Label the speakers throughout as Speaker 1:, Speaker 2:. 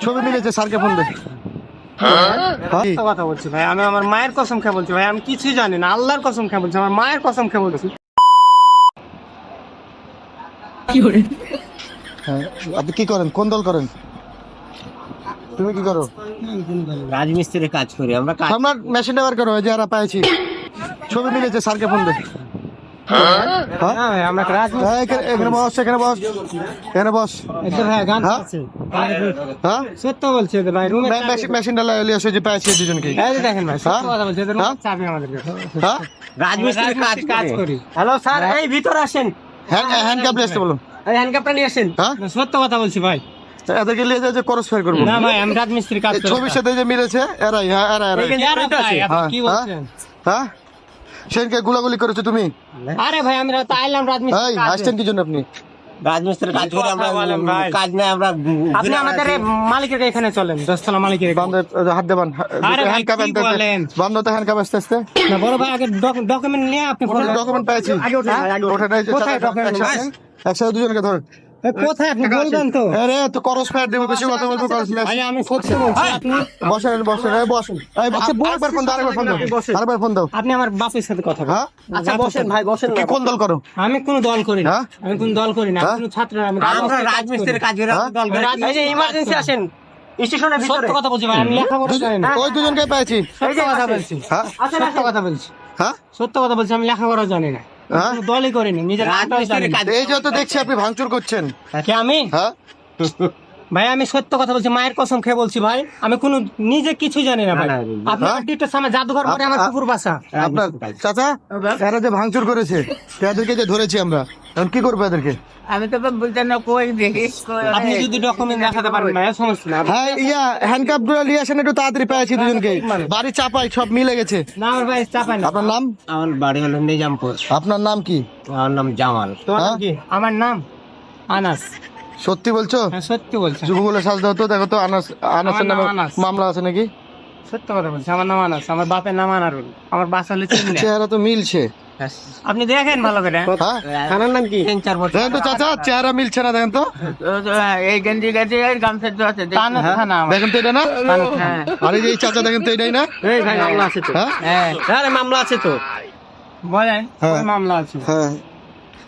Speaker 1: ছবি মিলেছে, স্যারকে ফোন দে।
Speaker 2: কথা বলছি ভাই, আমি আমার মায়ের কসম খেয়ে বলছি ভাই, আমি কিছুই জানি না, আল্লাহর কসম খেয়ে বলছি, আমার মায়ের কসম খেয়ে বলছি।
Speaker 1: হ্যাঁ, আপনি কি করেন, কোন দল করেন? তুমি কি করো?
Speaker 2: রাজমিস্ত্রির কাজ করি আমরা।
Speaker 1: আমরা মেশিনটা বার করো, যারা পাইছি ছবি মিলেছে, স্যারকে ফোন দে।
Speaker 2: আমরা
Speaker 1: এখানে বস, এখানে বস, এখানে বস।
Speaker 2: ভাই গান
Speaker 1: হ্যাঁ?
Speaker 2: আছে।
Speaker 1: হ্যাঁ,
Speaker 2: সত্য বলছে ভাই, রুমে
Speaker 1: মেশিনটা লিয়ে এসে যে পাইছি দুজনকে।
Speaker 2: দেখেন ভাই, সত্য কথা বলছে,
Speaker 1: হ্যাঁ?
Speaker 2: চাবি আমাদের কাছে।
Speaker 1: হ্যাঁ,
Speaker 2: রাজমিস্ত্রির কাজ করি। হ্যালো স্যার, এই ভিতরে আসেন,
Speaker 1: হ্যান্ড কাপ নিয়ে আসতে বলো।
Speaker 2: এই হ্যান্ডকাপটা নিয়ে আসেন।
Speaker 1: হ্যাঁ?
Speaker 2: সত্য কথা বলছি ভাই।
Speaker 1: এদেরকে নিয়ে যে করস ফেয়ার করবো।
Speaker 2: না ভাই, আমি রাজমিস্ত্রির কাজ
Speaker 1: এই
Speaker 2: করি।
Speaker 1: ছবির সাথে যে মিলেছে এরাই। হ্যাঁ, এরাই।
Speaker 2: কি বলছেন?
Speaker 1: হ্যাঁ, সেদিনকে গুলাগুলি করেছো তুমি।
Speaker 2: আরে ভাই, আমরা তো আইলাম রাজমিস্ত্রির
Speaker 1: এই
Speaker 2: কাজে।
Speaker 1: আসছেন কি জন্য আপনি?
Speaker 2: রাজমিস্ত্রির কাজ করি আমরা, কাজ নাই আমরা। আপনি আমাদের মালিকের এখানে চলেন, 10তলা মালিকের।
Speaker 1: বান্ধব হাত দেবান।
Speaker 2: আরে ভাই,
Speaker 1: হ্যান্ড কাপ
Speaker 2: কি বলেন?
Speaker 1: বান্ধব তো হ্যান্ড কাপ আসতে আসতে।
Speaker 2: না বড় ভাই, আগে ডকুমেন্ট নিয়ে আপনি
Speaker 1: ডকুমেন্ট পেয়েছি।
Speaker 2: আগে ওঠেন, আগে ওঠেন।
Speaker 1: ওঠেন, এই যে
Speaker 2: কোথায় document আছে?
Speaker 1: একসাথে দুজনকে ধর।
Speaker 2: কোথায় আপনি বলবেন তো?
Speaker 1: আরে তো করস ফেয়ার দেবো, বেশি কথা বলবো। করস ফেয়ার।
Speaker 2: ভাই আমি সত্যি বলছি, আপনি
Speaker 1: বসেন, বসেন, এই বসেন। এই আরেকবার ফোন দাও, আরেকবার ফোন দাও, আরেকবার ফোন দাও।
Speaker 2: আপনি আমার বাপের সাথে কথা বলেন।
Speaker 1: হ্যাঁ,
Speaker 2: আচ্ছা বসেন ভাই, বসেন।
Speaker 1: কি কোন দল করো?
Speaker 2: আমি কোনো দল করি না।
Speaker 1: হ্যাঁ?
Speaker 2: আমি কোনো দল করি না, আমি
Speaker 1: হ্যাঁ?
Speaker 2: কোনো ছাত্র না, আমি
Speaker 3: রাজমিস্ত্রির কাজ করে
Speaker 1: হ্যাঁ?
Speaker 3: দল করে।
Speaker 2: এই যে ইমার্জেন্সি আসেন স্টেশনের ভিতরে। সত্য কথা বলছি ভাই, আমি লেখাপড়া জানি না।
Speaker 1: ওই দুজনকে পেয়েছি।
Speaker 2: সত্য কথা বলছি।
Speaker 1: হ্যাঁ,
Speaker 2: সত্য কথা বলছি।
Speaker 1: হ্যাঁ,
Speaker 2: সত্য কথা বলছি, আমি লেখাপড়া জানি না।
Speaker 1: হ্যাঁ?
Speaker 2: কোনো দলই করিনি, নিজের আত্মাও জানি না।
Speaker 1: এই যে তো দেখছি আপনি ভাঙচুর করছেন।
Speaker 2: কি আমি?
Speaker 1: হ্যাঁ,
Speaker 2: ভাই আমি সত্য কথা বলছি, মায়ের কসম খেয়ে বলছি ভাই, আমি কোনো নিজে কিছু জানি না ভাই। আপনার
Speaker 1: হ্যাঁ?
Speaker 2: ডিটেলস আমার জাদুঘর করে আমার কুকুর বাসা।
Speaker 1: আপনার চাচা এরা যে ভাঙচুর করেছে, এদেরকে যে ধরেছি আমরা, এখন কি করবো এদেরকে?
Speaker 3: আমি তো বলতে না কই দেখি
Speaker 2: আপনি যদি ডকুমেন্ট দেখাতে পারেন ভাই, সমস্যা না।
Speaker 1: হ্যাঁ, হ্যান্ডকাপ গুলো নিয়ে আসেন, একটু তাড়াতাড়ি পেয়েছি দুজনকে। বাড়ি চাপাই সব মিলে গেছে।
Speaker 2: না আমার ভাই চাপাই না।
Speaker 1: আপনার নাম?
Speaker 3: আমার বাড়ি হলো নিজামপুর,
Speaker 1: আপনার নাম কি?
Speaker 3: আমার নাম জামাল।
Speaker 2: তোমার নাম
Speaker 1: হ্যাঁ?
Speaker 2: কি? আমার নাম আনাস।
Speaker 1: সত্যি বলছো?
Speaker 2: হ্যাঁ সত্যি বলছি,
Speaker 1: যুবগুলো সাজ দাও তো, দেখো তো আনাসের
Speaker 2: নাম
Speaker 1: নামে
Speaker 2: আনাস।
Speaker 1: মামলা আছে নাকি?
Speaker 2: সত্য কথা বলছি, আমার নাম আনাস, আমার বাপের নাম আনারুল, আমার বাসা হলো চিনলে।
Speaker 1: চেহারা তো মিলছে।
Speaker 2: আপনি দেখেন ভালো করে।
Speaker 1: হ্যাঁ,
Speaker 2: থানার নাম কি?
Speaker 3: 3-4 বছর
Speaker 1: দেখেন তো চাচা, চেহারা মিলছে না, দেখেন তো।
Speaker 3: এই গেঞ্জি গেছে গামছা তো আছে
Speaker 2: থানা থানা আমার।
Speaker 1: দেখেন তো এটা না?
Speaker 3: হ্যাঁ
Speaker 1: আরে এই চাচা দেখেন তো এটাই না?
Speaker 2: এই ভাই মামলা আছে তো।
Speaker 1: হ্যাঁ,
Speaker 3: হ্যাঁ
Speaker 2: আরে মামলা আছে তো, বলেন।
Speaker 1: হ্যাঁ।
Speaker 2: ওই মামলা আছে।
Speaker 1: হ্যাঁ,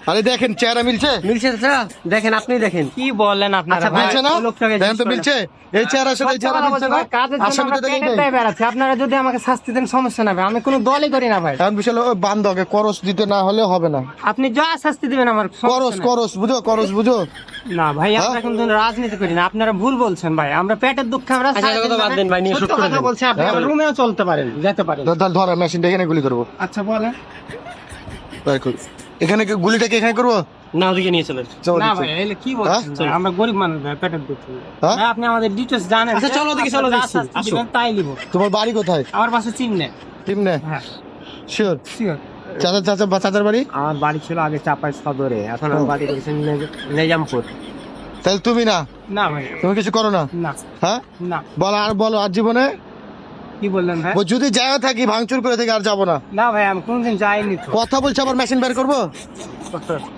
Speaker 1: আরে দেখেন চেহারা মিলছে।
Speaker 2: মিলছে তো? দেখেন, আপনি দেখেন। কি বলেন আপনারা?
Speaker 1: আচ্ছা, মিলছে না? দেখেন তো মিলছে, এই চেহারার সাথে এই চেহারা মিলছে না? আসামি তো দেখেন নাই।
Speaker 2: আপনারা যদি আমাকে শাস্তি দেন সমস্যা না ভাই, আমি কোনো দলই করি না ভাই।
Speaker 1: এখন বিশাল বান্ধকে করস দিতে না হলে হবে না।
Speaker 2: আপনি যা শাস্তি দিবেন আমার সমস্যা
Speaker 1: করস
Speaker 2: নাই।
Speaker 1: করস বুঝো, করস বুঝো।
Speaker 2: না ভাই, আমরা এখন তো রাজনীতি করি না, আপনারা ভুল বলছেন ভাই। আমরা পেটের দুঃখে আমরা সত্য কথা বলছি, আপনি আমার রুমেও চলতে পারেন, যেতে পারেন।
Speaker 1: ধর মেশিনটা এখানে গুলি করবো।
Speaker 2: আচ্ছা বলেন।
Speaker 1: এখানে গুলিটা কি এখানে করবো?
Speaker 2: না ওদিকে নিয়ে চলেন।
Speaker 1: চলো,
Speaker 2: না
Speaker 1: চলো।
Speaker 2: ভাই, এলে কি বলছেন ভাই? আমরা গরিব মানুষ ভাই, পেটের দুঃখ।
Speaker 1: হ্যাঁ?
Speaker 2: ভাই, আপনি আমাদের ডিটেইলস জানেন।
Speaker 3: আচ্ছা, চলো ওদিকে, চলো
Speaker 2: যা
Speaker 3: দেখছি।
Speaker 2: শাস্তি
Speaker 3: আসো।
Speaker 2: দিবেন তাই লিব।
Speaker 1: তোমার বাড়ি কোথায়?
Speaker 2: আমার বাসা চিনলে।
Speaker 1: টিমনে?
Speaker 2: হ্যাঁ
Speaker 1: শিওর?
Speaker 2: শিওর।
Speaker 1: চাচার বাড়ি?
Speaker 3: আমার বাড়ি ছিল আগে চাপাই সদরে, এখন আমার বাড়ি করেছি নিজামপুর।
Speaker 1: তাহলে তুমি না,
Speaker 2: না ভাই,
Speaker 1: তুমি কিছু করো না?
Speaker 2: না
Speaker 1: হ্যাঁ,
Speaker 2: না।
Speaker 1: বলো আর জীবনে
Speaker 2: কি বললেন ভাই?
Speaker 1: যদি যাও থাকি, ভাঙচুর করে থাকি, আর যাবো না।
Speaker 2: না ভাই, আমি কোনদিন যাইনি তো।
Speaker 1: কথা বলছে, আবার মেশিন বের করবো।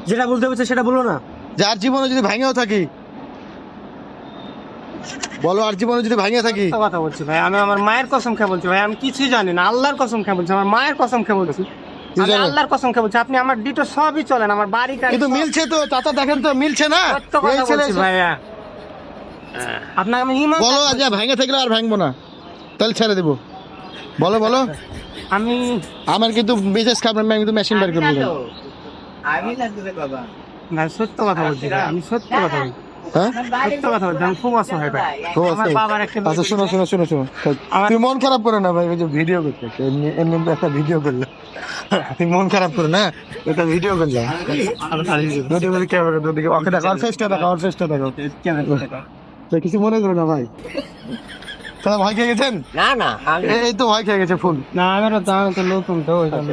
Speaker 2: যেটা বলতে হচ্ছে সেটা বলো না।
Speaker 1: যার জীবনে যদি ভাঙেও থাকি, বলো আর জীবনে যদি ভাঙে থাকি।
Speaker 2: সত্য কথা বলছি ভাই, আমি আমার মায়ের কসম খেয়ে বলছি ভাই, আমি কিছুই জানি না, আল্লাহর কসম খেয়ে বলছি, আমার মায়ের কসম খেয়ে বলছি, আমি
Speaker 1: জানেন?
Speaker 2: আল্লাহর কসম খেয়ে বলছি। আপনি আমার ডিটেইলস সবই চলেন, আমার বাড়িটা
Speaker 1: কিন্তু মিলছে তো চাচা, দেখেন তো মিলছে না?
Speaker 2: সত্য কথা
Speaker 1: এই ছেলে
Speaker 2: বলছি ভাইয়া। আপনাকে আমি ইমান
Speaker 1: বলো, আজ ভাঙে থাকলে আর ভাঙবো না, তাহলে ছেড়ে দেবো। বলো
Speaker 2: আমি
Speaker 1: আমার কিন্তু মেজাজ খারাপ, আমি কিন্তু মেশিন বের করবো।
Speaker 3: আমি লাগবে বাবা।
Speaker 2: না সত্য কথা বলছি ভাই, আমি সত্য কথা বলছি,
Speaker 1: হ্যাঁ,
Speaker 2: সত্য কথা বলছি, আমি খুব অসহায় ভাই।
Speaker 1: খুব
Speaker 2: আমার
Speaker 1: অসহায়।
Speaker 2: বাবার একটা
Speaker 1: আচ্ছা শোনো
Speaker 2: আমার-
Speaker 1: তুমি মন খারাপ করো না ভাই, ওই যে ভিডিও করতে এমনি একটা ভিডিও করলে তুমি মন খারাপ করো না, একটা ভিডিও করলে ক্যামেরা দুদিকে ওকে দেখো, আর ফেসটা দেখো, আর ফেসটা দেখো। তো কিছু মনে করো না ভাই। তাহলে ভয় খেয়ে গেছেন?
Speaker 3: না না আমি
Speaker 1: এই তো ভয় খেয়ে গেছে ফুল।
Speaker 2: না আমারও তো, আমি তো নতুন তো ওই জন্য।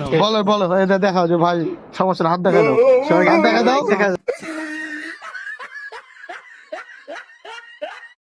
Speaker 1: বলো এটা দেখাও যে ভাই সমস্যা, হাত দেখা দাও, সবাইকে হাত দেখা দাও।